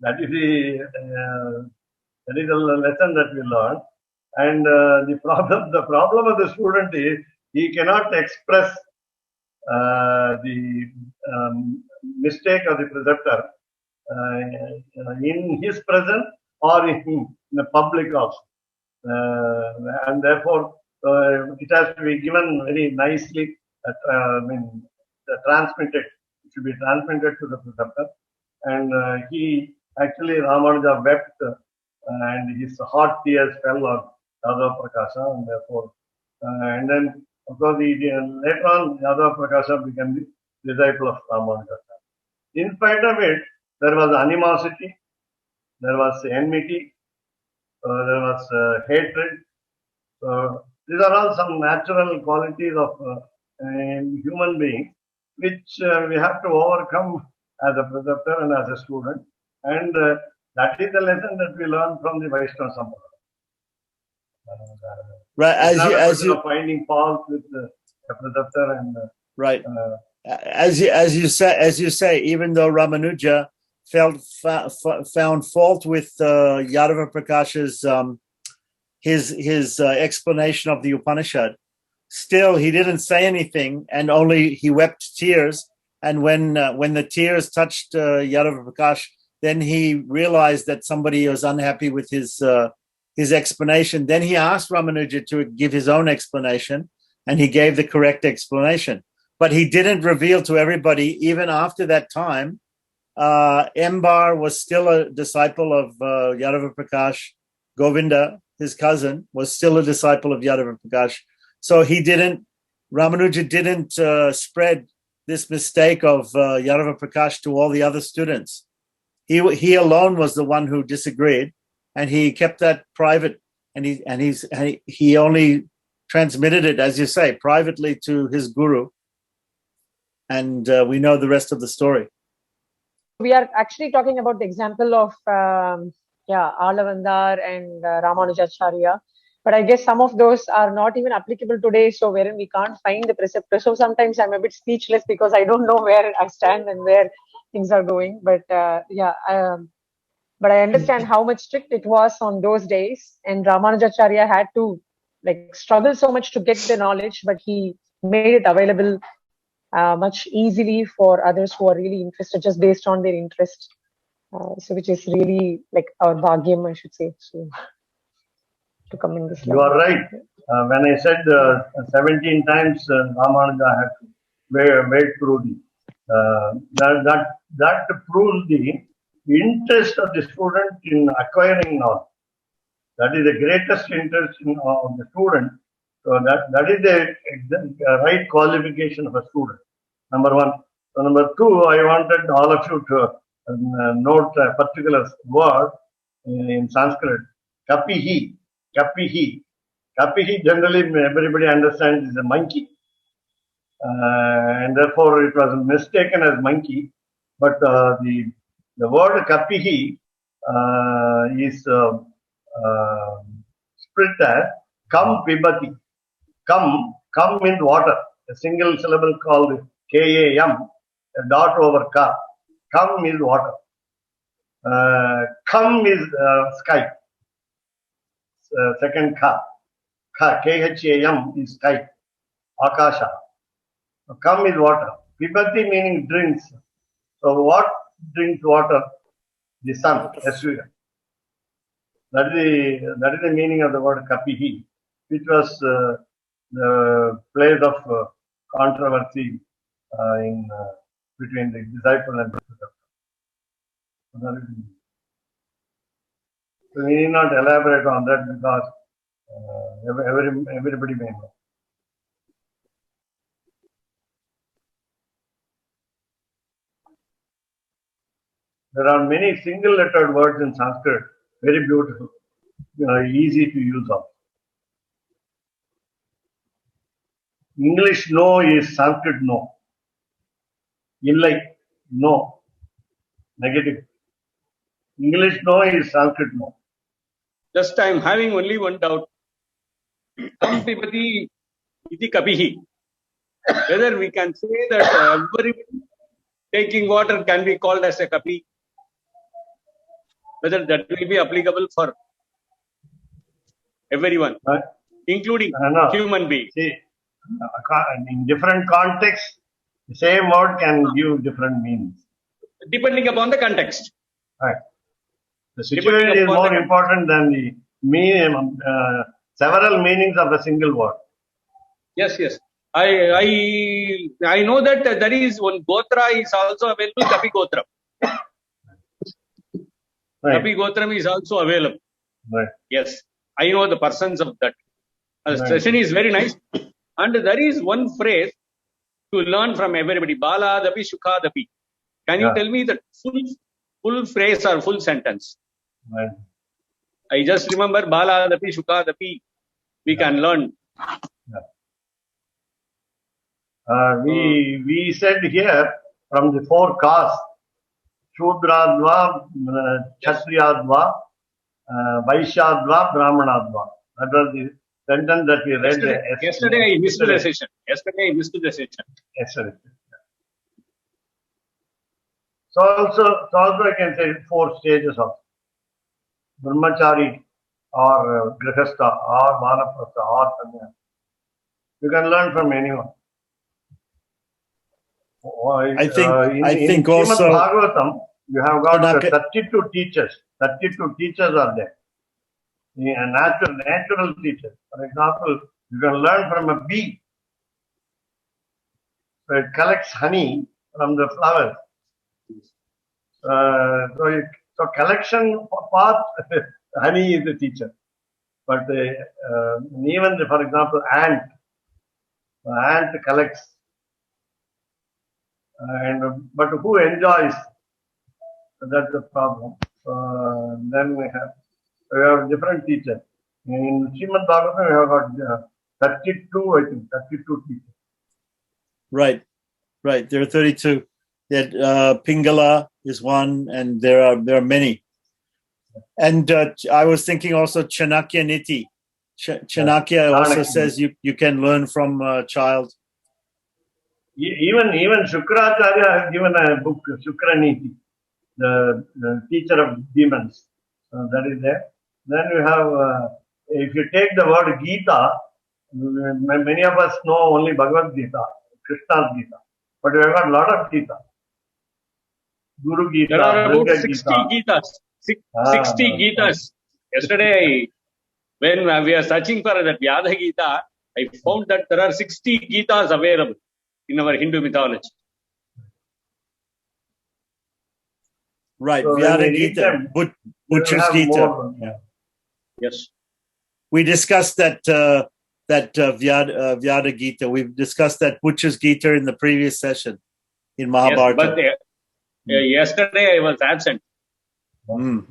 That is a lesson that we learn. And the problem of the student is he cannot express the mistake of the preceptor in his presence or in the public also. And therefore, it has to be given very nicely, transmitted. It should be transmitted to the preceptor. And he actually, Ramanuja wept and his hot tears fell on Yadava Prakasha, and therefore, and then of course, later on, Yadava Prakasha became the disciple of Ramanuja. In spite of it, there was animosity, there was enmity, there was hatred. So these are all some natural qualities of human beings, which we have to overcome as a preceptor and as a student. And that is the lesson that we learn from the Vaishnava Sampradaya. Right, as you finding fault with the preceptor and right, as you say, even though Ramanuja found fault with Yadava Prakash's his explanation of the Upanishad, still he didn't say anything, and only he wept tears. And when the tears touched Yadava Prakash, then he realized that somebody was unhappy with his explanation. Then he asked Ramanuja to give his own explanation, and he gave the correct explanation. But he didn't reveal to everybody, even after that time. Embar was still a disciple of Yadava Prakash. Govinda, his cousin, was still a disciple of Yadava Prakash. So Ramanuja didn't spread this mistake of Yadava Prakash to all the other students. He alone was the one who disagreed, and he kept that private, and he only transmitted it, as you say, privately to his guru. And we know the rest of the story. We are actually talking about the example of Alavandar and Ramanujacharya, but I guess some of those are not even applicable today, so wherein we can't find the preceptor. So sometimes I'm a bit speechless because I don't know where I stand and where things are going. But but I understand how much strict it was on those days, and Ramanujacharya had to like struggle so much to get the knowledge, but he made it available much easily for others who are really interested, just based on their interest. So which is really like our bhagyam, I should say, so to come in this You level. are right. When I said 17 times Ramanuja had to wade through that proves the interest of the student in acquiring knowledge. That is the greatest interest of the student. So that is the right qualification of a student. Number one. So number two, I wanted all of you to note a particular word in Sanskrit. Kapihi. Kapihi. Kapihi generally everybody understands is a monkey. And therefore it was mistaken as monkey. But the word kapihi is split as kam pibati. Kam means water. A single syllable called K-A-M, a dot over ka. Kam is water. Kam is sky. Second ka. K-H-A-M is sky. Akasha. Kam is water. Pibati meaning drinks. So what drinks water? The sun. S-U-N. That is the meaning of the word kapihi, which was the place of controversy between the disciple and Buddha. So we need not elaborate on that because everybody may know. There are many single-lettered words in Sanskrit, very beautiful, easy to use of. English no is Sanskrit no. Illai, no. Negative. English no is Sanskrit no. Just I am having only one doubt. Kam pibati iti kapihi. Whether we can say that everybody taking water can be called as a kapi. Whether that will be applicable for everyone, including human beings. See, in different contexts, the same word can give different meanings. Depending upon the context. Right. The situation is more important than the several meanings of a single word. Yes, yes. I know that there is one gotra is also available, Kapi Gotra. Right. Kapi Gotram is also available. Right. Yes. I know the persons of that. The session is very nice. And there is one phrase to learn from everybody. Bala dapi shukha dapi. Can you tell me the full phrase or full sentence? Right. I just remember Bala dapi shukha dapi. We can learn. We said here from the four castes, Shudradva, Kshatriyadva, Vaishyadva, Brahmanadva. That was the sentence that we read. Yesterday I missed the session. Yesterday. So also I can say 4 stages of Brahmachari or Grihastha or Vanaprastha or Sanyasi. You can learn from anyone. I think in also Bhagavatam, you have got 32 teachers. 32 teachers are there. Natural teachers. For example, you can learn from a bee. So it collects honey from the flowers. So collection part, honey is the teacher. But even for example, ant collects. But who enjoys? That's the problem. Then we have different teachers. In Srimad Bhagavatam, we have got 32, I think, 32 teachers. Right. There are 32. Pingala is one, and there are many. And I was thinking also Chanakya Niti. Chanakya also says you can learn from a child. Even Shukracharya has given a book, Shukraniti, the teacher of demons. That is there. Then you have, if you take the word Gita, many of us know only Bhagavad Gita, Krishna's Gita, but we have got a lot of Gita. Guru Gita, There are about Branga 60 Gita. Gitas. 60 Gitas. Yesterday, when we are searching for that Vyadha Gita, I found that there are 60 Gitas available in our Hindu mythology. Right, So when Vyada we read Gita, them, we will Butcher's have Gita. more. Yeah. Yes. We discussed that Vyada Gita. We've discussed that Butcher's Gita in the previous session in Yes, Mahabharata. but yesterday I was absent. Mm.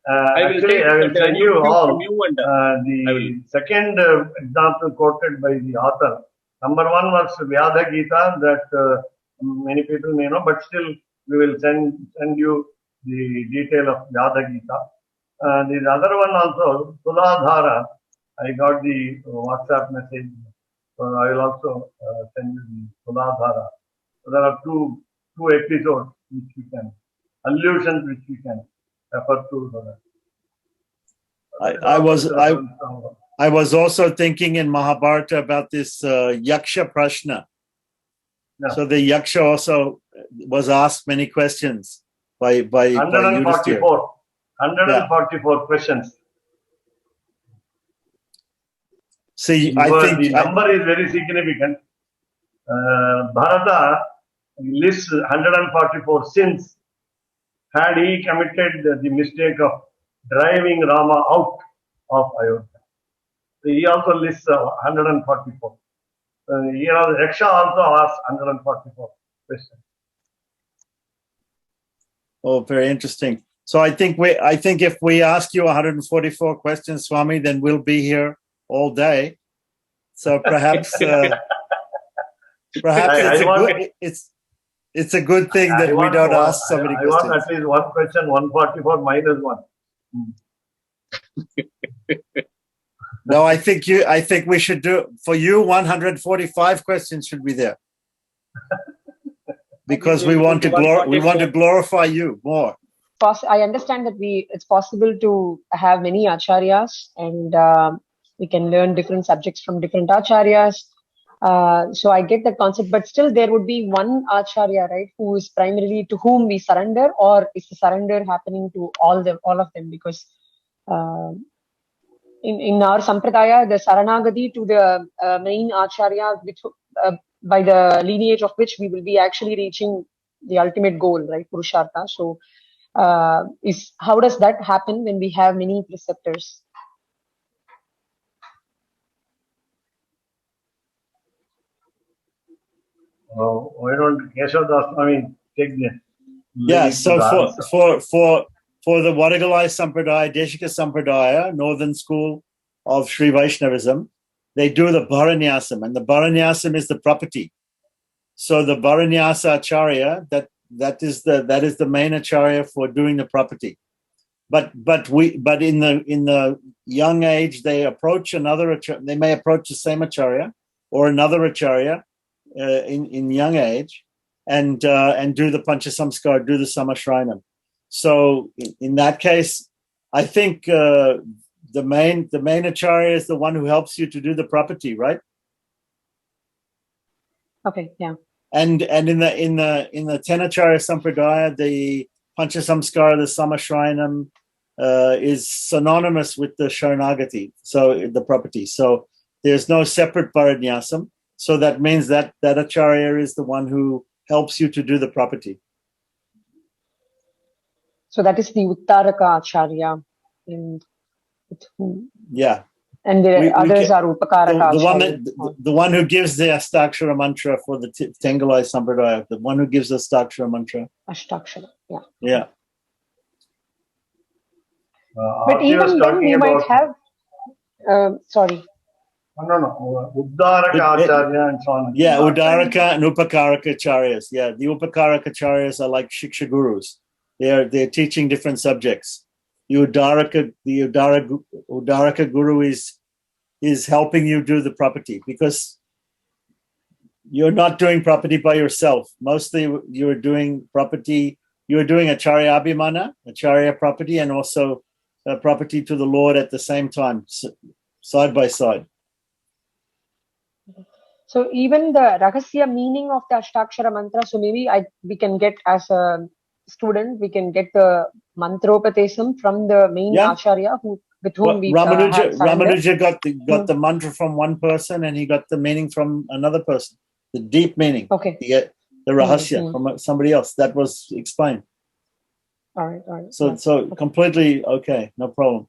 Actually, I will send you YouTube all from you and the second example quoted by the author. Number one was Vyadha Gita that many people may know, but still we will send you the detail of Vyadha Gita. The other one also, Tuladhara. I got the WhatsApp message. So I will also send you the Tuladhara. So there are two episodes which we can, allusions which we can refer to. I was also thinking in Mahabharata about this Yaksha Prashna. Yeah. So the Yaksha also was asked many questions by Yudhishthira. 144 questions. See, The number is very significant. Bharata lists 144 sins had he committed the mistake of driving Rama out of Ayodhya. So he also lists 144. Yaksha also asks 144 questions. Oh, very interesting. So I think if we ask you 144 questions, Swami, then we'll be here all day. So perhaps it's a good thing that we don't ask so many questions. I want at least one question, 144 minus 1. No, I think we should do, for you, 145 questions should be there. Because we want to glorify you more. I understand that it's possible to have many acharyas, and we can learn different subjects from different acharyas. So I get that concept, but still there would be one acharya, right, who is primarily to whom we surrender, or is the surrender happening to all of them? Because in our Sampradaya, the Saranagati to the main Acharya, which, by the lineage of which we will be actually reaching the ultimate goal, right, Purushartha. So, how does that happen when we have many preceptors? Why don't Keshav Das Swami take the Yeah, so for the Vadagalai Sampradaya, Deshika Sampradaya, northern school of Sri Vaishnavism, they do the Bharanyasam, and the Bharanyasam is the property. So the Bharanyasa Acharya, that is the main Acharya for doing the property. But in the young age they approach another. They may approach the same Acharya or another Acharya in young age, and do the Panchasamskar, do the Samashrinam. So in that case, I think the main Acharya is the one who helps you to do the property, right? Okay, yeah. And in the 10 Acharya Sampradaya, the Panchasamskara, the Samashrinam, is synonymous with the Sharanagati, so the property. So there's no separate Bharanyasam. So that means that Acharya is the one who helps you to do the property. So that is the Uttaraka Acharya. Yeah. And the others are Upakaraka Acharya. The one who gives the Astakshara mantra for the Tengalai Sampradaya, the one who gives the Astakshara mantra. Ashtakshara, yeah. Yeah. But even then we might have, sorry. No. Uddaraka Acharya and so on. Yeah, Uddaraka and Upakaraka Acharyas. Yeah, the Upakaraka Acharyas are like Shiksha Gurus. They're teaching different subjects. The Uddaraka Guru is helping you do the property, because you're not doing property by yourself. Mostly you're doing property, you're doing Acharya Abhimana, Acharya property, and also property to the Lord at the same time, side by side. So even the Rahasya meaning of the Ashtakshara mantra, so maybe we can get as a student, we can get the mantropatesam from the main Acharya with whom we have Ramanuja got the mantra from one person and he got the meaning from another person, the deep meaning. Okay. The Rahasya from somebody else. That was explained. All right. So completely okay, no problem.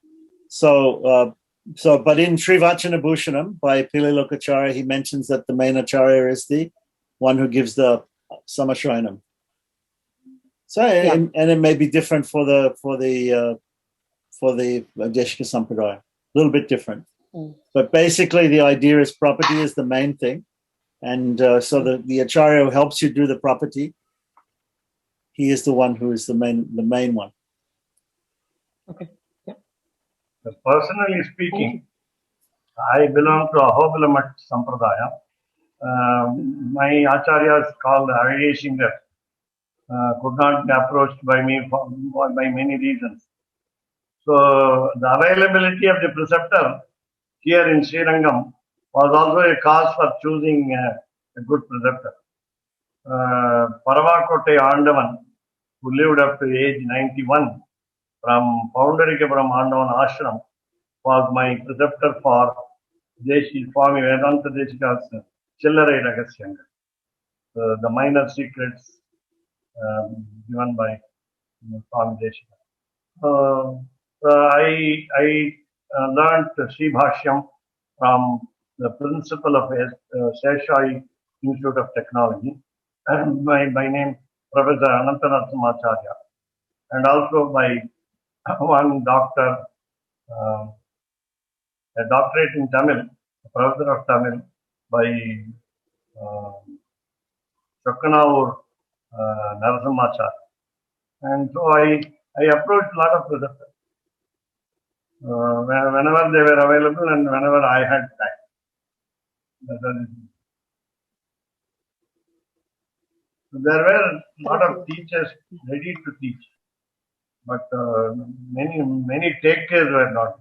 But in Sri Vachana Bhushanam by Pili Lokacharya, he mentions that the main Acharya is the one who gives the Samashrayanam. So and it may be different for the Deshika Sampradaya, a little bit different. But basically the idea is property is the main thing. And so the Acharya who helps you do the property, he is the one who is the main one. Okay. Yeah. Personally speaking, I belong to Ahobila Sampradaya. My Acharya is called Ariya Singer. Could not be approached by me by many reasons. So the availability of the preceptor here in Srirangam was also a cause for choosing a good preceptor. Paravakotte Andavan, who lived up to age 91 from Poundarikapuram Andavan Ashram, was my preceptor for Swami Vedanta Deshika's Chillarai Ragasyanga, the minor secrets given by Swami Deshika. I learned Sri Bhashyam from the principal of Seshai Institute of Technology, and by name Professor Anantanarathamacharya, and also by one doctor, a doctorate in Tamil, a professor of Tamil by Chokkanaur Narasimhacharya. And so I approached a lot of preceptors whenever they were available and whenever I had time. There were a lot of teachers ready to teach, but many takers were not.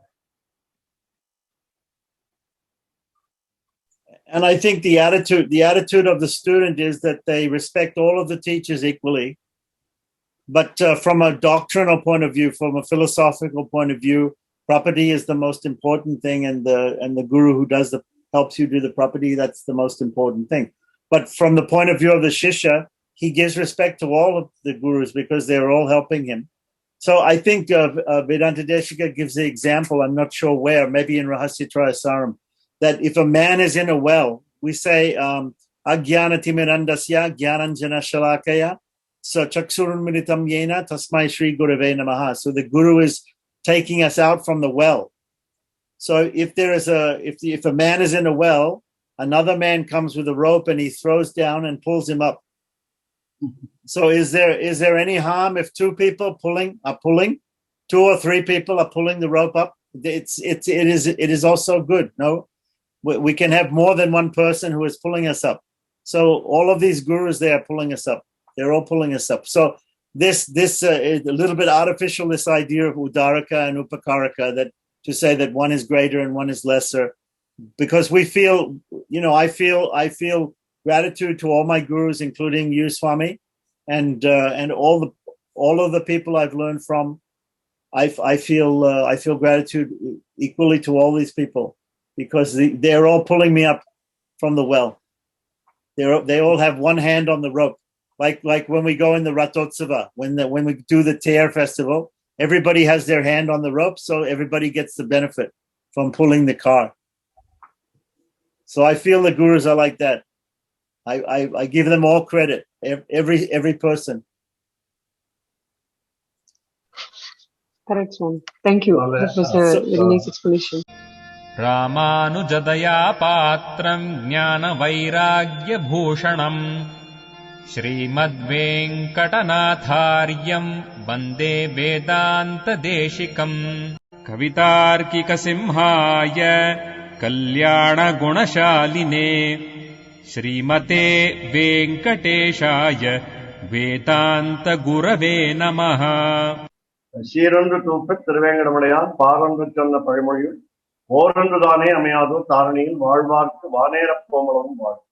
And I think the attitude of the student is that they respect all of the teachers equally, but from a doctrinal point of view, from a philosophical point of view, property is the most important thing, and the guru who helps you do the property, that's the most important thing. But from the point of view of the shishya, he gives respect to all of the gurus because they're all helping him. So I think Vedanta Deshika gives the example, I'm not sure where, maybe in Rahasya Trayasaram, that if a man is in a well, we say, Ajnana Timirandasya Jnananjana Shalakaya, so Chaksurun Militam Yena Tasmai Shri Gurave Namaha. So the guru is taking us out from the well. So if a man is in a well, another man comes with a rope and he throws down and pulls him up. So is there any harm if two people are pulling, 2 or 3 people are pulling the rope up? It is also good. No, we can have more than one person who is pulling us up. So all of these gurus, they are pulling us up. They're all pulling us up. So this is a little bit artificial, this idea of udaraka and upakaraka, that to say that one is greater and one is lesser, because we feel, I feel gratitude to all my gurus, including you, Swami, and all of the people I've learned from. I feel gratitude equally to all these people because they're all pulling me up from the well. They all have one hand on the rope, like when we go in the Rathotsava, when we do the Tear festival, everybody has their hand on the rope, so everybody gets the benefit from pulling the car. So I feel the gurus are like that. I give them all credit, every person. Correct, Swami. Thank you. That was a very nice explanation. Ramanujadaya Patram Jnana Vairagya Bhushanam Srimadvenkatanathāryam Vande Vedanta Deshikam Kavitarkika Simhaya Kalyana Gunashaline श्रीमते वेङ्कटेशाय वेदान्तगुरवे नमः. சீரொன்று தூப்பத் திருவேங்கடமுடையான் பாரொன்று சொன்ன பழமொழியில் ஓரொன்று தானே அமையாதோ தாரணியில் வாழ்வார்க்கு வானேரப் போமளவும் வாழ்.